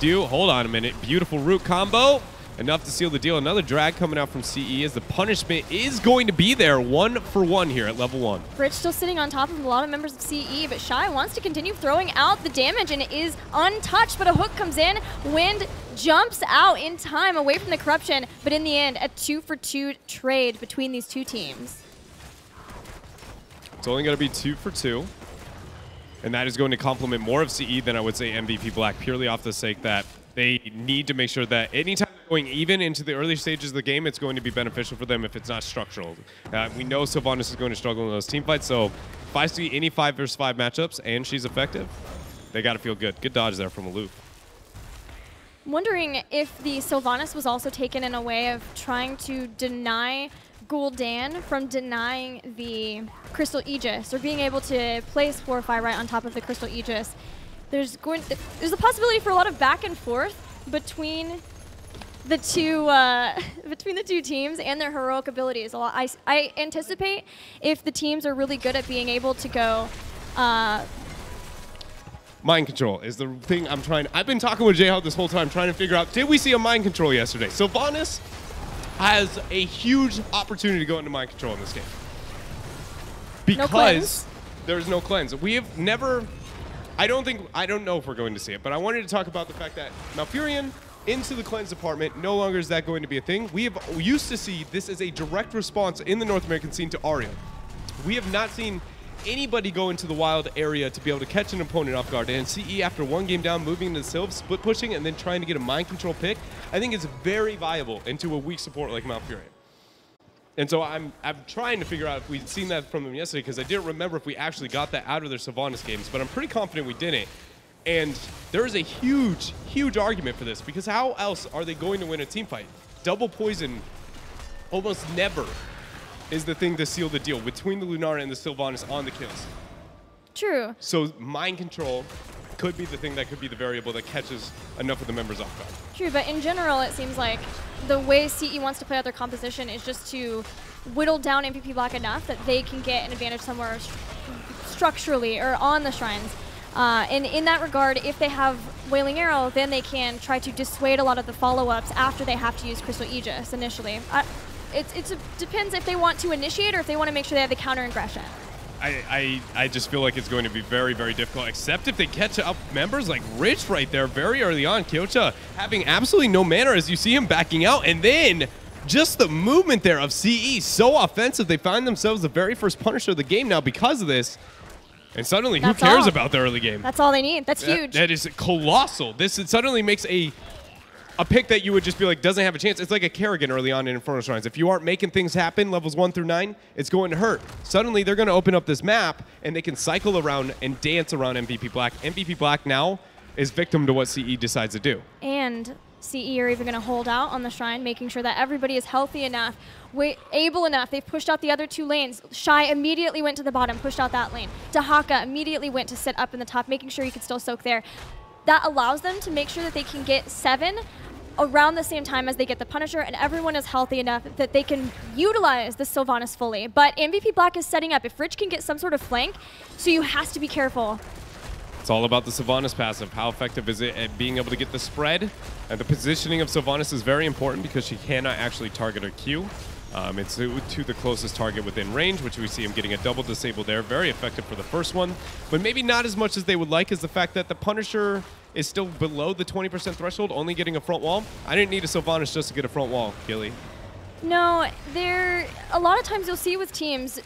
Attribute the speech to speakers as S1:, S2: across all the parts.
S1: do. Hold on a minute. Beautiful root combo. Enough to seal the deal. Another drag coming out from CE as the punishment is going to be there 1-for-1 here at level 1.
S2: Fritz still sitting on top of a lot of members of CE, but Shy wants to continue throwing out the damage and is untouched, but a hook comes in. Wind jumps out in time away from the corruption, but in the end, a 2-for-2 trade between these two teams.
S1: It's only going to be 2-for-2. And that is going to complement more of CE than I would say MVP Black, purely off the sake that they need to make sure that anytime they're going even into the early stages of the game, it's going to be beneficial for them if it's not structural. We know Sylvanas is going to struggle in those team fights, so if I see any 5 versus 5 matchups and she's effective, they got to feel good. Good dodge there from Aloof.
S2: I'm wondering if the Sylvanas was also taken in a way of trying to deny Gul'dan from denying the Crystal Aegis, or being able to place 4-5 right on top of the Crystal Aegis. There's a possibility for a lot of back and forth between the two teams and their heroic abilities. I anticipate if the teams are really good at being able to go.
S1: Mind control is the thing I'm trying. I've been talking with J-Hub this whole time, trying to figure out, did we see a mind control yesterday? Sylvanas has a huge opportunity to go into mind control in this game because there's no cleanse. We have never. I don't know if we're going to see it, but I wanted to talk about the fact that Malfurion into the cleanse department, no longer is that going to be a thing. We used to see this as a direct response in the North American scene to Arya. We have not seen anybody go into the wild area to be able to catch an opponent off guard. And CE, after one game down, moving into the Sylv, split pushing, and then trying to get a mind control pick, I think it's very viable into a weak support like Malfurion. And so I'm trying to figure out if we'd seen that from them yesterday, because I didn't remember if we actually got that out of their Sylvanas games, but I'm pretty confident we didn't. And there is a huge, huge argument for this, because how else are they going to win a team fight? Double poison almost never is the thing to seal the deal between the Lunara and the Sylvanas on the kills.
S2: True.
S1: So mind control could be the thing that could be the variable that catches enough of the members off guard.
S2: True, but in general, it seems like the way CE wants to play out their composition is just to whittle down MVP Black enough that they can get an advantage somewhere structurally or on the shrines. And in that regard, if they have Wailing Arrow, then they can try to dissuade a lot of the follow-ups after they have to use Crystal Aegis initially. It depends if they want to initiate or if they want to make sure they have the counter aggression.
S1: I just feel like it's going to be very, very difficult, except if they catch up members like Rich right there very early on. Kyocha having absolutely no mana as you see him backing out, and then just the movement there of CE, so offensive. They find themselves the very first Punisher of the game now because of this. And suddenly, who cares about the early game?
S2: That's all they need. That's huge.
S1: That is colossal. It suddenly makes a pick that you would just be like, doesn't have a chance. It's like a Kerrigan early on in Inferno Shrines. If you aren't making things happen, levels 1 through 9, it's going to hurt. Suddenly, they're going to open up this map, and they can cycle around and dance around MVP Black. MVP Black now is victim to what CE decides to do.
S2: And CE are even going to hold out on the Shrine, making sure that everybody is healthy enough, able enough. They've pushed out the other two lanes. Shy immediately went to the bottom, pushed out that lane. Dahaka immediately went to sit up in the top, making sure he could still soak there. That allows them to make sure that they can get 7 around the same time as they get the Punisher, and everyone is healthy enough that they can utilize the Sylvanas fully. But MVP Black is setting up. If Rich can get some sort of flank, so you has to be careful.
S1: It's all about the Sylvanas passive. How effective is it at being able to get the spread? And the positioning of Sylvanas is very important because she cannot actually target her Q. It's to the closest target within range, which we see him getting a double disable there. Very effective for the first one, but maybe not as much as they would like is the fact that the Punisher is still below the 20% threshold, only getting a front wall. I didn't need a Sylvanas just to get a front wall, Gilly.
S2: No, a lot of times you'll see with teams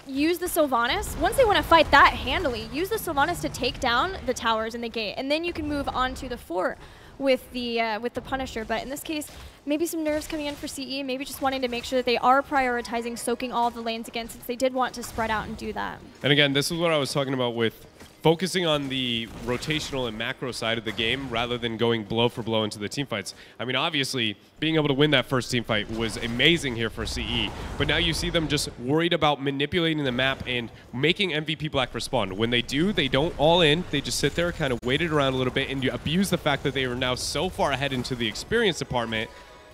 S2: use the Sylvanas. Once they want to fight that handily, use the Sylvanas to take down the towers in the gate, and then you can move on to the fort with the Punisher. But in this case, maybe some nerves coming in for CE, maybe just wanting to make sure that they are prioritizing soaking all of the lanes again, since they did want to spread out and do that.
S1: And again, this is what I was talking about with focusing on the rotational and macro side of the game rather than going blow for blow into the team fights. I mean, obviously, being able to win that first team fight was amazing here for CE, but now you see them just worried about manipulating the map and making MVP Black respond. When they do, they don't all in. They just sit there, kind of wait it around a little bit, and you abuse the fact that they are now so far ahead into the experience department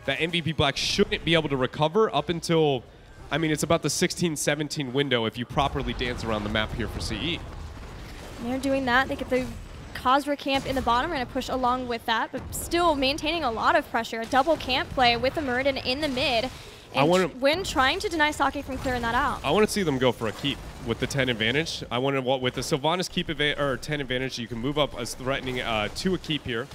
S1: that MVP Black shouldn't be able to recover up until, I mean, it's about the 16-17 window if you properly dance around the map here for CE.
S2: They're doing that. They get the Khazra camp in the bottom. We're going to push along with that, but still maintaining a lot of pressure. A double camp play with the Muradin in the mid. And when trying to deny Sake from clearing that out.
S1: I want to see them go for a keep with the 10 advantage. I want to, with the Sylvanas keep or 10 advantage, you can move up as threatening to a keep here.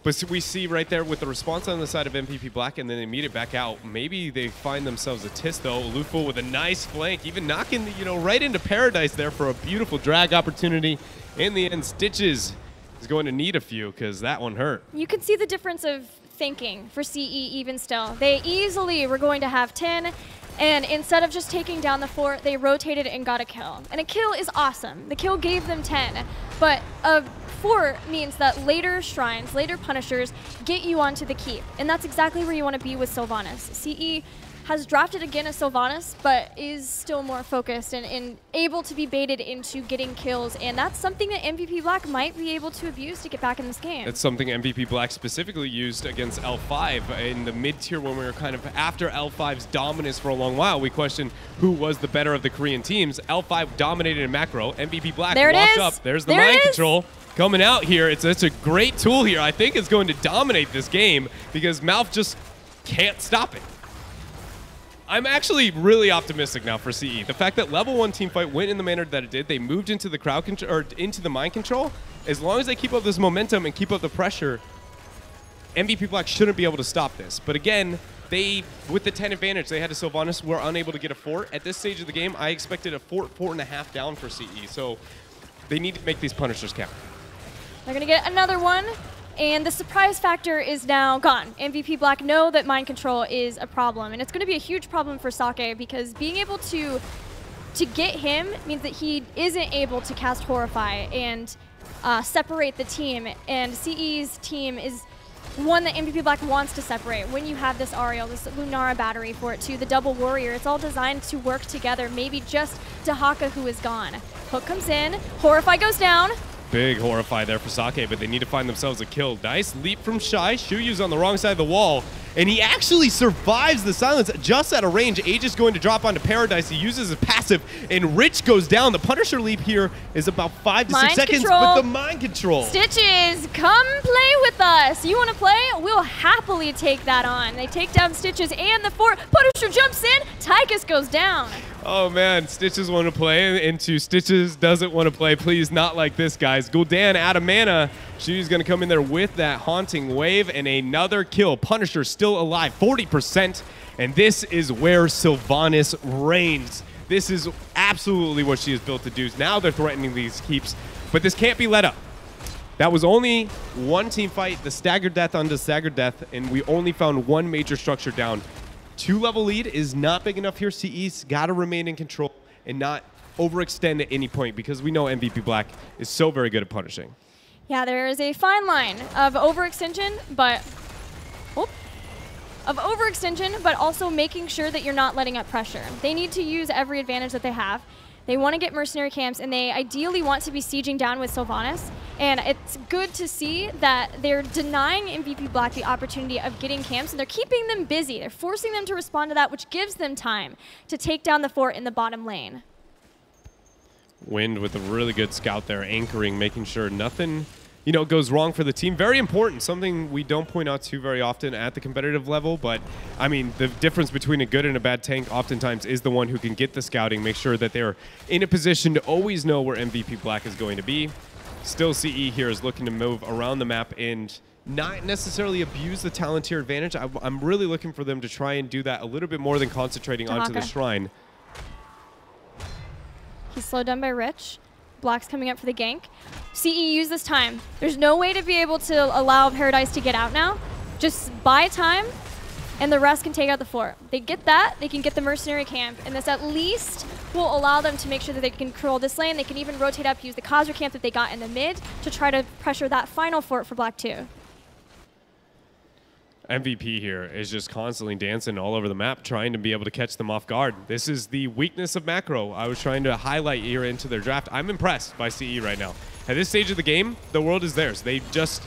S1: But we see right there with the response on the side of MVP Black, and then they meet it back out. Maybe they find themselves a Tis, though. Lufu with a nice flank, even knocking, right into Paradise there for a beautiful drag opportunity. In the end, Stitches is going to need a few because that one hurt.
S2: You can see the difference of thinking for CE even still. They easily were going to have 10, and instead of just taking down the fort, they rotated and got a kill. And a kill is awesome. The kill gave them 10, but a fort means that later shrines, later punishers get you onto the keep, and that's exactly where you want to be with Sylvanas. CE has drafted again a Sylvanas, but is still more focused and able to be baited into getting kills, and that's something that MVP Black might be able to abuse to get back in this game.
S1: It's something MVP Black specifically used against L5 in the mid-tier when we were kind of after L5's dominance for a long while. We questioned who was the better of the Korean teams. L5 dominated in macro. MVP Black walked up. There's the mind control coming out here. It's a great tool here. I think it's going to dominate this game because Malf just can't stop it. I'm actually really optimistic now for CE. The fact that level 1 team fight went in the manner that it did, they moved into the crowd control or into the mind control. As long as they keep up this momentum and keep up the pressure, MVP Black shouldn't be able to stop this. But again, with the 10 advantage, they had a Sylvanas, were unable to get a fort. At this stage of the game, I expected a fort, 4.5 down for CE. So they need to make these punishers count.
S2: They're gonna get another one. And the surprise factor is now gone. MVP Black know that mind control is a problem, and it's going to be a huge problem for Sake because being able to get him means that he isn't able to cast Horrify and separate the team. And CE's team is one that MVP Black wants to separate. When you have this Ariel, this Lunara battery for it too, the double warrior, it's all designed to work together. Maybe just Dahaka, who is gone. Hook comes in, Horrify goes down.
S1: Big Horrify there for Sake, but they need to find themselves a kill. Nice leap from Shy. Shuyu's on the wrong side of the wall, and he actually survives the silence just at a range. Age is going to drop onto Paradise. He uses his passive, and Rich goes down. The Punisher leap here is about 5 to 6 seconds, but the mind control.
S2: Stitches, come play with us. You want to play? We'll happily take that on. They take down Stitches and the fort. Punisher jumps in. Tychus goes down.
S1: Oh man, Stitches want to play into Stitches doesn't want to play. Please, not like this, guys. Gul'dan out of mana. She's going to come in there with that Haunting Wave and another kill. Punisher still alive, 40%. And this is where Sylvanas reigns. This is absolutely what she is built to do. Now they're threatening these keeps, but this can't be let up. That was only one team fight, the staggered death onto staggered death, and we only found one major structure down. 2-level lead is not big enough here. CE's got to remain in control and not overextend at any point because we know MVP Black is so very good at punishing.
S2: Yeah, there is a fine line of overextension, but also making sure that you're not letting up pressure. They need to use every advantage that they have. They want to get mercenary camps, and they ideally want to be sieging down with Sylvanas. And it's good to see that they're denying MVP Black the opportunity of getting camps, and they're keeping them busy. They're forcing them to respond to that, which gives them time to take down the fort in the bottom lane.
S1: Wind with a really good scout there, anchoring, making sure nothing goes wrong for the team. Very important, something we don't point out too very often at the competitive level, but I mean, the difference between a good and a bad tank oftentimes is the one who can get the scouting, make sure that they're in a position to always know where MVP Black is going to be. Still, CE here is looking to move around the map and not necessarily abuse the talent tier advantage. I'm really looking for them to try and do that a little bit more than concentrating onto the shrine.
S2: He's slowed down by Rich. Black's coming up for the gank. CE, use this time. There's no way to be able to allow Paradise to get out now. Just buy time, and the rest can take out the fort. They get that, they can get the mercenary camp, and this at least will allow them to make sure that they can control this lane. They can even rotate up, use the Khazra camp that they got in the mid to try to pressure that final fort for Black 2.
S1: MVP here is just constantly dancing all over the map, trying to be able to catch them off guard. This is the weakness of macro I was trying to highlight here into their draft. I'm impressed by CE right now. At this stage of the game, the world is theirs. They just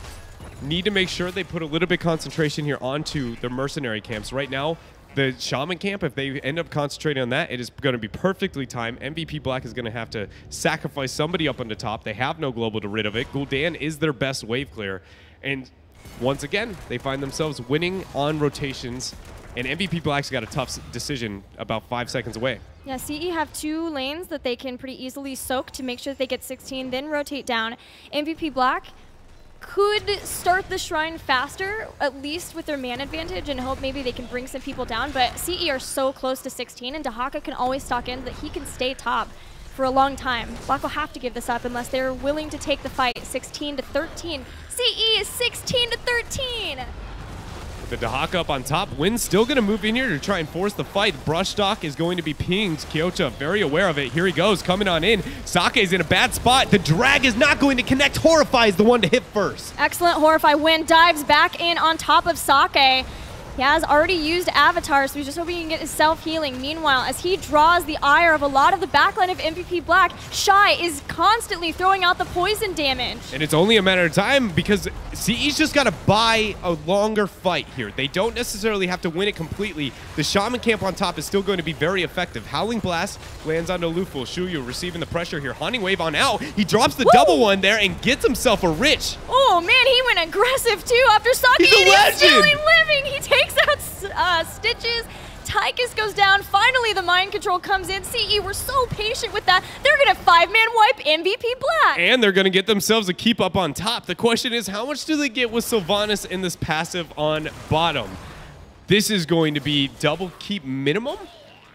S1: need to make sure they put a little bit of concentration here onto their mercenary camps. Right now, the Shaman camp, if they end up concentrating on that, it is going to be perfectly timed. MVP Black is going to have to sacrifice somebody up on the top. They have no global to rid of it. Gul'dan is their best wave clear. And once again, they find themselves winning on rotations. And MVP Black's got a tough decision about 5 seconds away.
S2: Yeah, CE have 2 lanes that they can pretty easily soak to make sure that they get 16, then rotate down. MVP Black could start the Shrine faster, at least with their man advantage, and hope maybe they can bring some people down. But CE are so close to 16, and Dahaka can always stock in that he can stay top for a long time. Black will have to give this up unless they're willing to take the fight. 16-13. CE is 16-13.
S1: The Dahaka up on top. Wynn's still going to move in here to try and force the fight. Brushstock is going to be pinged. Kyoto very aware of it. Here he goes, coming on in. Sake's in a bad spot. The drag is not going to connect. Horrify is the one to hit first.
S2: Excellent Horrify. Wynn dives back in on top of Sake. He has already used Avatar, so he's just hoping he can get his self-healing. Meanwhile, as he draws the ire of a lot of the backline of MVP Black, Shy is constantly throwing out the poison damage.
S1: And it's only a matter of time because CE's just got to buy a longer fight here. They don't necessarily have to win it completely. The Shaman camp on top is still going to be very effective. Howling Blast lands onto Luful. Shuyu receiving the pressure here. Haunting Wave on out. He drops the double one there and gets himself a Rich.
S2: Oh man, he went aggressive too after Sake.
S1: He's a legend.
S2: Still living. He takes out Stitches. Tychus goes down. Finally, the mind control comes in. CE were so patient with that. They're going to 5-man wipe MVP Black.
S1: And they're going to get themselves a keep up on top. The question is, how much do they get with Sylvanas in this passive on bottom? This is going to be double keep minimum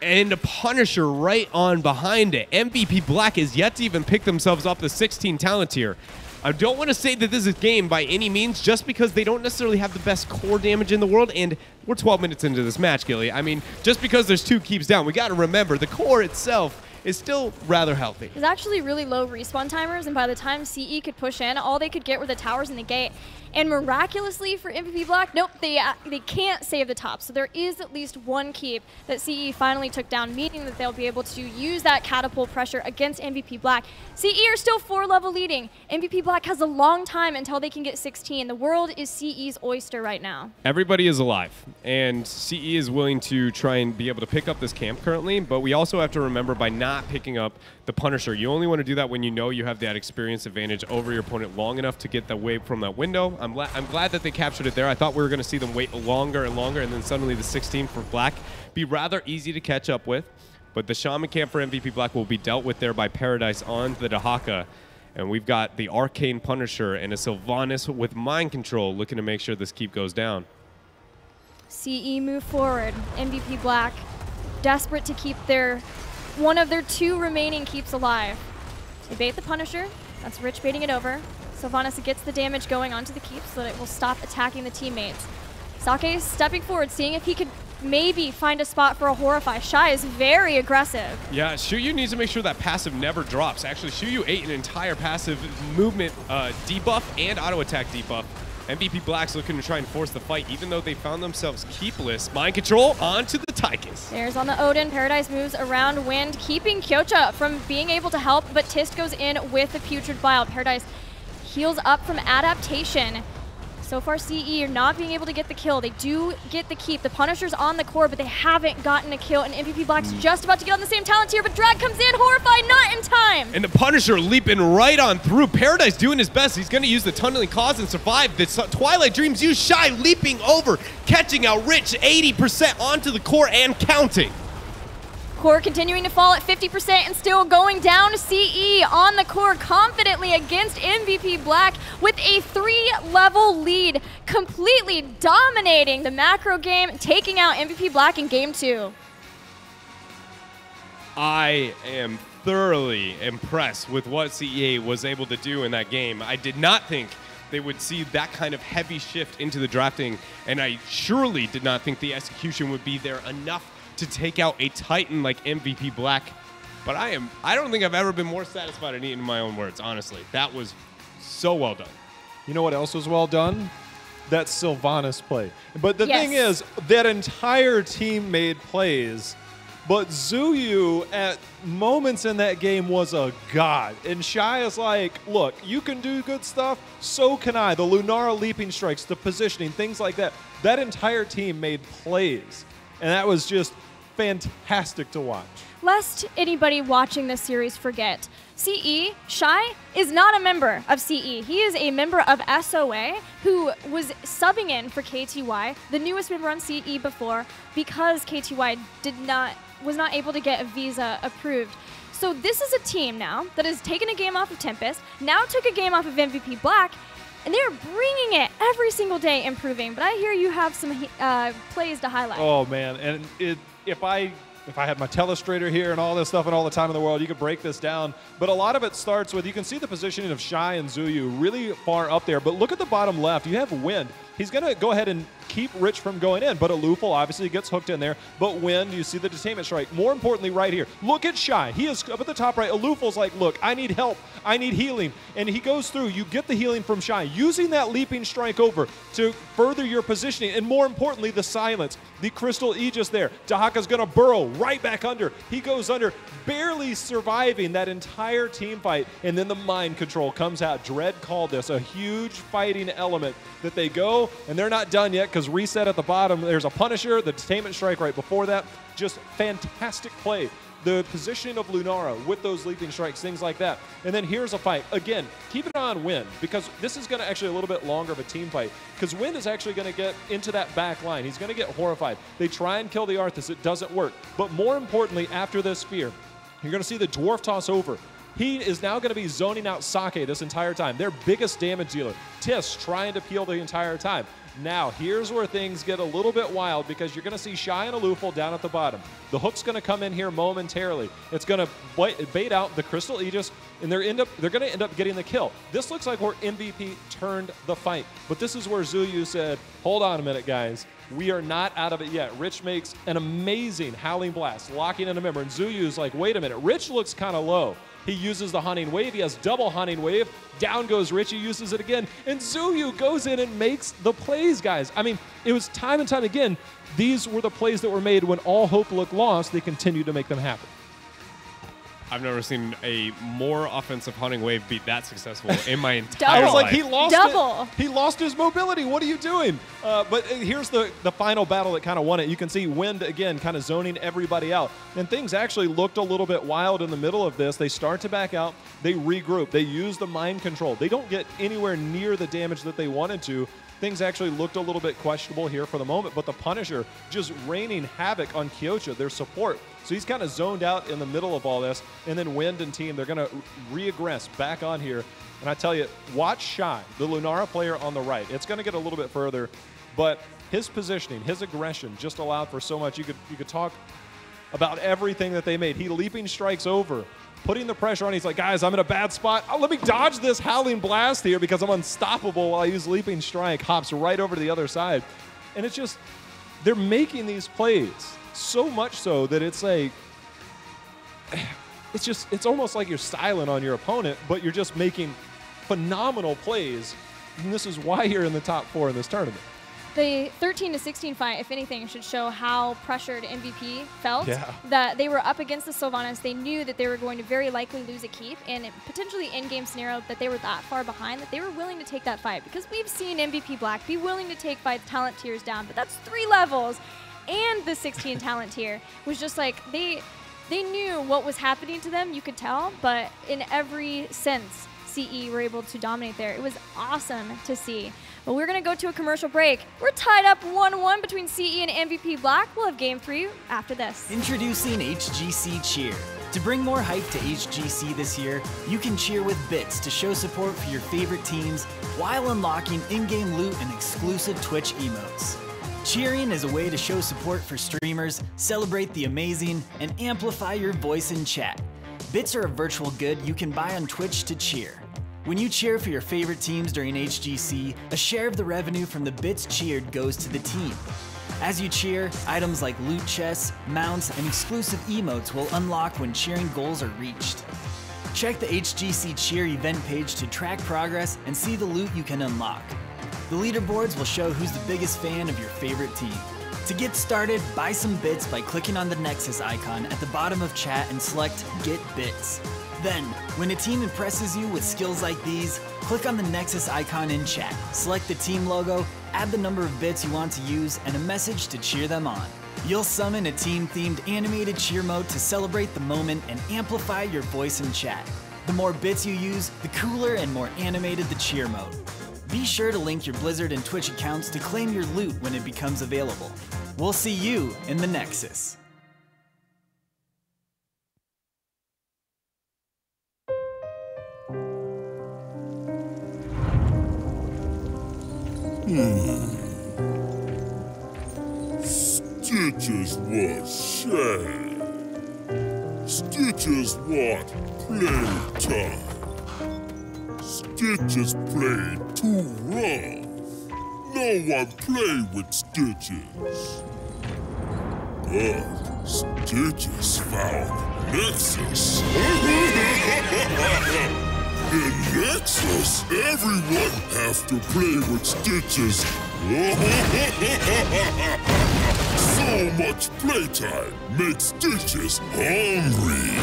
S1: and a Punisher right on behind it. MVP Black is yet to even pick themselves up the 16 talent tier. I don't want to say that this is a game by any means, just because they don't necessarily have the best core damage in the world, and we're 12 minutes into this match, Gilly. I mean, just because there's 2 keeps down, we got to remember the core itself is still rather healthy.
S2: There's actually really low respawn timers, and by the time CE could push in, all they could get were the towers and the gate. And miraculously for MVP Black, nope, they can't save the top. So there is at least 1 keep that CE finally took down, meaning that they'll be able to use that catapult pressure against MVP Black. CE are still 4 level leading. MVP Black has a long time until they can get 16. The world is CE's oyster right now.
S1: Everybody is alive, and CE is willing to try and be able to pick up this camp currently, but we also have to remember by not picking up the Punisher, you only want to do that when you know you have that experience advantage over your opponent long enough to get the wave from that window. I'm glad that they captured it there. I thought we were going to see them wait longer and longer, and then suddenly the 16 for Black be rather easy to catch up with. But the Shaman camp for MVP Black will be dealt with there by Paradise on the Dahaka. And we've got the Arcane Punisher and a Sylvanas with mind control looking to make sure this keep goes down.
S2: CE move forward. MVP Black desperate to keep one of their 2 remaining keeps alive. They bait the Punisher. That's Rich baiting it over. Sylvanas gets the damage going onto the keep so that it will stop attacking the teammates. Sake is stepping forward, seeing if he could maybe find a spot for a Horrify. Shy is very aggressive.
S1: Yeah, Shuyu needs to make sure that passive never drops. Actually, Shuyu ate an entire passive movement debuff and auto attack debuff. MVP Black's looking to try and force the fight, even though they found themselves keepless. Mind control onto the Tychus.
S2: There's on the Odin. Paradise moves around Wind, keeping Kyocha from being able to help, but Tist goes in with the Putrid Bile. Paradise heals up from adaptation. So far, CE are not being able to get the kill. They do get the keep. The Punisher's on the core, but they haven't gotten a kill. And MVP Black's just about to get on the same talent tier, but Drag comes in, Horrified, not in time.
S1: And the Punisher leaping right on through. Paradise doing his best. He's going to use the Tunneling Claws and survive. The Twilight Dreams use Shy leaping over, catching out Rich 80% onto the core and counting.
S2: Core continuing to fall at 50% and still going down. CE on the core confidently against MVP Black with a 3-level lead, completely dominating the macro game, taking out MVP Black in game 2.
S1: I am thoroughly impressed with what CEA was able to do in that game. I did not think they would see that kind of heavy shift into the drafting, and I surely did not think the execution would be there enough to take out a Titan like MVP Black. But I don't think I've ever been more satisfied in eating my own words, honestly. That was so well done.
S3: You know what else was well done? That Sylvanas play. But the thing is, that entire team made plays, but Zuyu at moments in that game was a god. And Shy is like, look, you can do good stuff, so can I. The Lunara leaping strikes, the positioning, things like that. That entire team made plays. And that was just fantastic to watch.
S2: Lest anybody watching this series forget, CE, Shy, is not a member of CE. He is a member of SOA who was subbing in for KTY, the newest member on CE before, because KTY was not able to get a visa approved. So this is a team now that has taken a game off of Tempest, now took a game off of MVP Black, and they're bringing it every single day, improving. But I hear you have some plays to highlight.
S3: Oh, man. And if I had my telestrator here and all this stuff and all the time in the world, you could break this down. But a lot of it starts with, you can see the positioning of Shy and Zuyu really far up there. But look at the bottom left. You have Wind. He's going to go ahead and keep Rich from going in, but Alufal obviously gets hooked in there. But Wind, you see the detainment strike. More importantly, right here, look at Shy. He is up at the top right. Alufal's like, look, I need help. I need healing. And he goes through. You get the healing from Shy, using that leaping strike over to further your positioning. And more importantly, the silence. The Crystal Aegis there. Dahaka's going to burrow right back under. He goes under, barely surviving that entire team fight. And then the mind control comes out. Dread called this a huge fighting element that they go, and they're not done yet because reset at the bottom. There's a Punisher, the detainment strike right before that. Just fantastic play. The positioning of Lunara with those leaping strikes, things like that. And then here's a fight. Again, keep it on Wind, because this is going to actually a little bit longer of a team fight, because Wind is actually going to get into that back line. He's going to get horrified. They try and kill the Arthas. It doesn't work. But more importantly, after this spear, you're going to see the Dwarf toss over. He is now going to be zoning out Sake this entire time, their biggest damage dealer. Tiss trying to peel the entire time. Now, here's where things get a little bit wild, because you're going to see Shy and Alufal down at the bottom. The hook's going to come in here momentarily. It's going to bait out the Crystal Aegis, and they're going to end up getting the kill. This looks like where MVP turned the fight. But this is where Zuyu said, hold on a minute, guys. We are not out of it yet. Rich makes an amazing Howling Blast, locking in a member. And Zuyu's like, wait a minute. Rich looks kind of low. He uses the Hunting Wave. He has double Hunting Wave. Down goes Rich. He uses it again. And Zuyu goes in and makes the plays, guys. I mean, it was time and time again. These were the plays that were made when all hope looked lost. They continued to make them happen.
S1: I've never seen a more offensive Hunting Wave be that successful in my entire
S2: Double.
S3: I was like,
S1: life.
S3: he lost
S2: Double.
S3: it. He lost his mobility. What are you doing? But here's the final battle that kind of won it. You can see Wind, again, kind of zoning everybody out. And things actually looked a little bit wild in the middle of this. They start to back out. They regroup. They use the mind control. They don't get anywhere near the damage that they wanted to. Things actually looked a little bit questionable here for the moment, but the Punisher just raining havoc on Kyocha, their support. So he's kind of zoned out in the middle of all this. And then Wind and team, they're going to reaggress back on here. And I tell you, watch Shy, the Lunara player on the right. It's going to get a little bit further, but his positioning, his aggression just allowed for so much. You could talk about everything that they made. He leaping strikes over, putting the pressure on. He's like, guys, I'm in a bad spot. Oh, let me dodge this Howling Blast here because I'm unstoppable while I use Leaping Strike. Hops right over to the other side. And it's just, they're making these plays so much so that it's like, it's almost like you're silent on your opponent, but you're just making phenomenal plays. And this is why you're in the top 4 in this tournament.
S2: The 13-16 fight, if anything, should show how pressured MVP felt.
S3: Yeah.
S2: That they were up against the Sylvanas. They knew that they were going to very likely lose a keep, and potentially in-game scenario that they were that far behind that they were willing to take that fight. Because we've seen MVP Black be willing to take fights, talent tiers down, but that's 3 levels. And the 16 talent tier was just like, they knew what was happening to them, you could tell, but in every sense, CE were able to dominate there. It was awesome to see. But we're going to go to a commercial break. We're tied up 1-1 between CE and MVP Black. We'll have Game 3 after this.
S4: Introducing HGC Cheer. To bring more hype to HGC this year, you can cheer with bits to show support for your favorite teams while unlocking in-game loot and exclusive Twitch emotes. Cheering is a way to show support for streamers, celebrate the amazing, and amplify your voice in chat. Bits are a virtual good you can buy on Twitch to cheer. When you cheer for your favorite teams during HGC, a share of the revenue from the bits cheered goes to the team. As you cheer, items like loot chests, mounts, and exclusive emotes will unlock when cheering goals are reached. Check the HGC Cheer event page to track progress and see the loot you can unlock. The leaderboards will show who's the biggest fan of your favorite team. To get started, buy some bits by clicking on the Nexus icon at the bottom of chat and select Get Bits. Then, when a team impresses you with skills like these, click on the Nexus icon in chat, select the team logo, add the number of bits you want to use, and a message to cheer them on. You'll summon a team-themed animated cheer mode to celebrate the moment and amplify your voice in chat. The more bits you use, the cooler and more animated the cheer mode. Be sure to link your Blizzard and Twitch accounts to claim your loot when it becomes available. We'll see you in the Nexus.
S5: Stitches was shame. Stitches want playtime. Stitches played too rough. No one play with Stitches. But Stitches found Nexus. In Nexus, everyone has to play with Stitches. So much playtime makes Stitches hungry.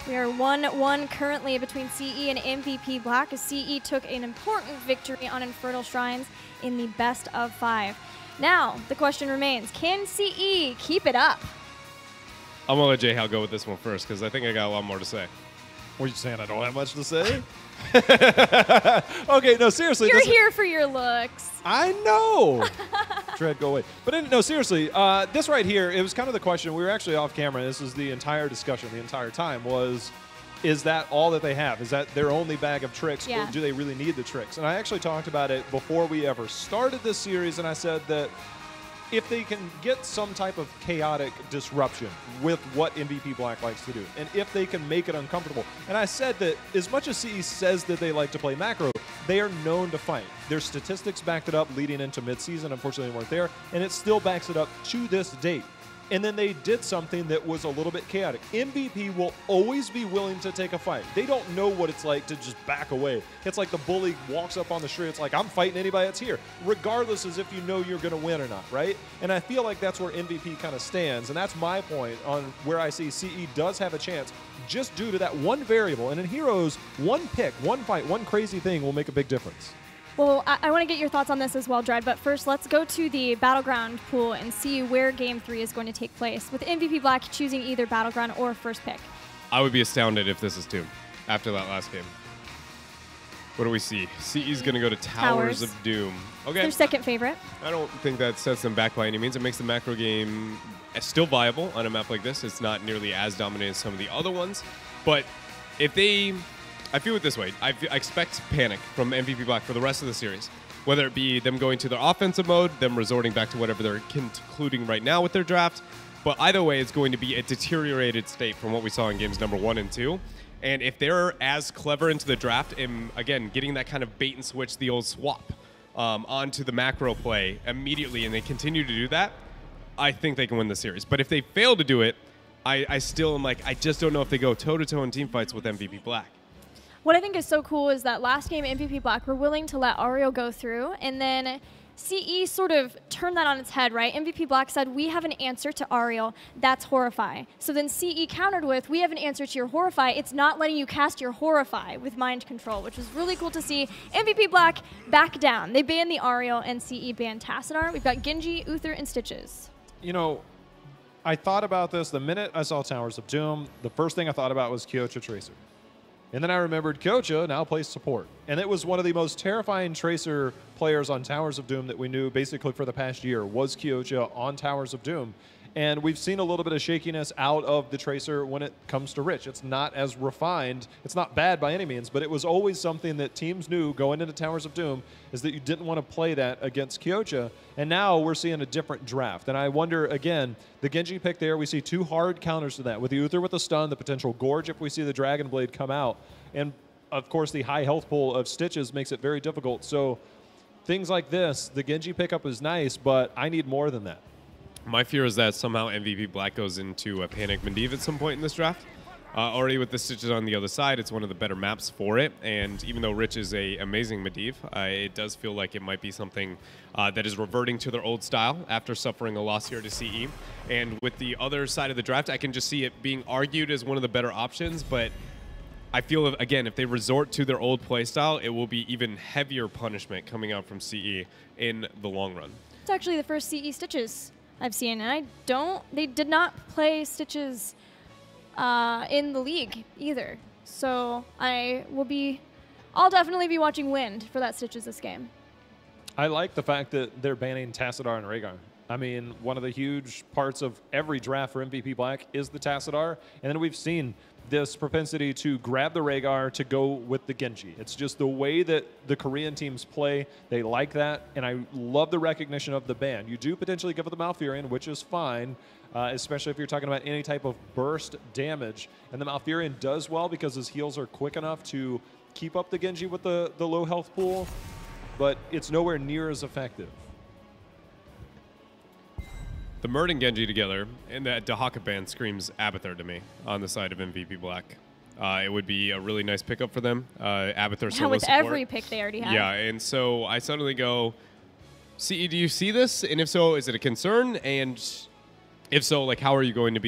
S2: We are 1-1 currently between CE and MVP Black as CE took an important victory on Infernal Shrines in the best of 5. Now, the question remains, can CE keep it up?
S1: I'm going to let J-Hal go with this one first because I think I got a lot more to say.
S3: What are you saying? I don't have much to say? Okay, no, seriously.
S2: You're here for your looks.
S3: I know. Dread, go away. But no, seriously, this right here, it was kind of the question. We were actually off camera. This is the entire discussion the entire time was, is that all that they have? Is that their only bag of tricks?
S2: Yeah.
S3: Or do they really need the tricks? And I actually talked about it before we ever started this series, and I said that if they can get some type of chaotic disruption with what MVP Black likes to do, and if they can make it uncomfortable. And I said that as much as CE says that they like to play macro, they are known to fight. Their statistics backed it up leading into midseason. Unfortunately, they weren't there, and it still backs it up to this date. And then they did something that was a little bit chaotic. MVP will always be willing to take a fight. They don't know what it's like to just back away. It's like the bully walks up on the street. It's like, I'm fighting anybody that's here, regardless as if you know you're going to win or not, right? And I feel like that's where MVP kind of stands. And that's my point on where I see CE does have a chance just due to that one variable. And in Heroes, one pick, one fight, one crazy thing will make a big difference.
S2: Well, I want to get your thoughts on this as well, Dread, but first let's go to the Battleground pool and see where Game 3 is going to take place, with MVP Black choosing either Battleground or first pick.
S1: I would be astounded if this is Doom after that last game. What do we see? CE's going to go to Towers of Doom. Okay.
S2: Their second favorite.
S1: I don't think that sets them back by any means. It makes the macro game still viable on a map like this. It's not nearly as dominant as some of the other ones, but if they... I feel it this way. I expect panic from MVP Black for the rest of the series, whether it be them going to their offensive mode, them resorting back to whatever they're concluding right now with their draft. But either way, it's going to be a deteriorated state from what we saw in games number 1 and 2. And if they're as clever into the draft and, again, getting that kind of bait and switch, the old swap, onto the macro play immediately, and they continue to do that, I think they can win the series. But if they fail to do it, I still am like, I just don't know if they go toe-to-toe in team fights with MVP Black.
S2: What I think is so cool is that last game, MVP Black were willing to let Ario go through, and then CE sort of turned that on its head, right? MVP Black said, we have an answer to Ario, that's Horrify. So then CE countered with, we have an answer to your Horrify, it's not letting you cast your Horrify with Mind Control, which was really cool to see. MVP Black back down. They banned the Ario, and CE banned Tassadar. We've got Genji, Uther, and Stitches.
S3: You know, I thought about this the minute I saw Towers of Doom. The first thing I thought about was Kyocha Tracer. And then I remembered Kyocha now plays support. And it was one of the most terrifying Tracer players on Towers of Doom that we knew basically for the past year was Kyocha on Towers of Doom. And we've seen a little bit of shakiness out of the Tracer when it comes to Rich. It's not as refined. It's not bad by any means, but it was always something that teams knew going into Towers of Doom is that you didn't want to play that against Kyocha. And now we're seeing a different draft. And I wonder, again, the Genji pick there, we see two hard counters to that. With the Uther with the stun, the potential Gorge if we see the Dragon Blade come out. And, of course, the high health pool of Stitches makes it very difficult. So things like this, the Genji pickup is nice, but I need more than that.
S1: My fear is that somehow MVP Black goes into a Panic Medivh at some point in this draft. Already with the Stitches on the other side, it's one of the better maps for it. And even though Rich is an amazing Medivh, it does feel like it might be something that is reverting to their old style after suffering a loss here to CE. And with the other side of the draft, I can just see it being argued as one of the better options. But I feel, again, if they resort to their old playstyle, it will be even heavier punishment coming out from CE in the long run.
S2: It's actually the first CE Stitches I've seen, and they did not play Stitches in the league either. So I'll definitely be watching Wind for that Stitches this game.
S3: I like the fact that they're banning Tassadar and Rhaegar. I mean, one of the huge parts of every draft for MVP Black is the Tassadar, and then we've seen this propensity to grab the Rhaegar to go with the Genji. It's just the way that the Korean teams play. They like that, and I love the recognition of the ban. You do potentially give it the Malfurion, which is fine, especially if you're talking about any type of burst damage. And the Malfurion does well because his heals are quick enough to keep up the Genji with the low health pool, but it's nowhere near as effective.
S1: The Murd and Genji together and that Dahaka ban screams Abathur to me on the side of MVP Black. It would be a really nice pickup for them. Abathur solo
S2: with
S1: support.
S2: every pick they already have.
S1: Yeah, and so I suddenly go, CE, do you see this? And if so, is it a concern? And if so, like, how are you going to be able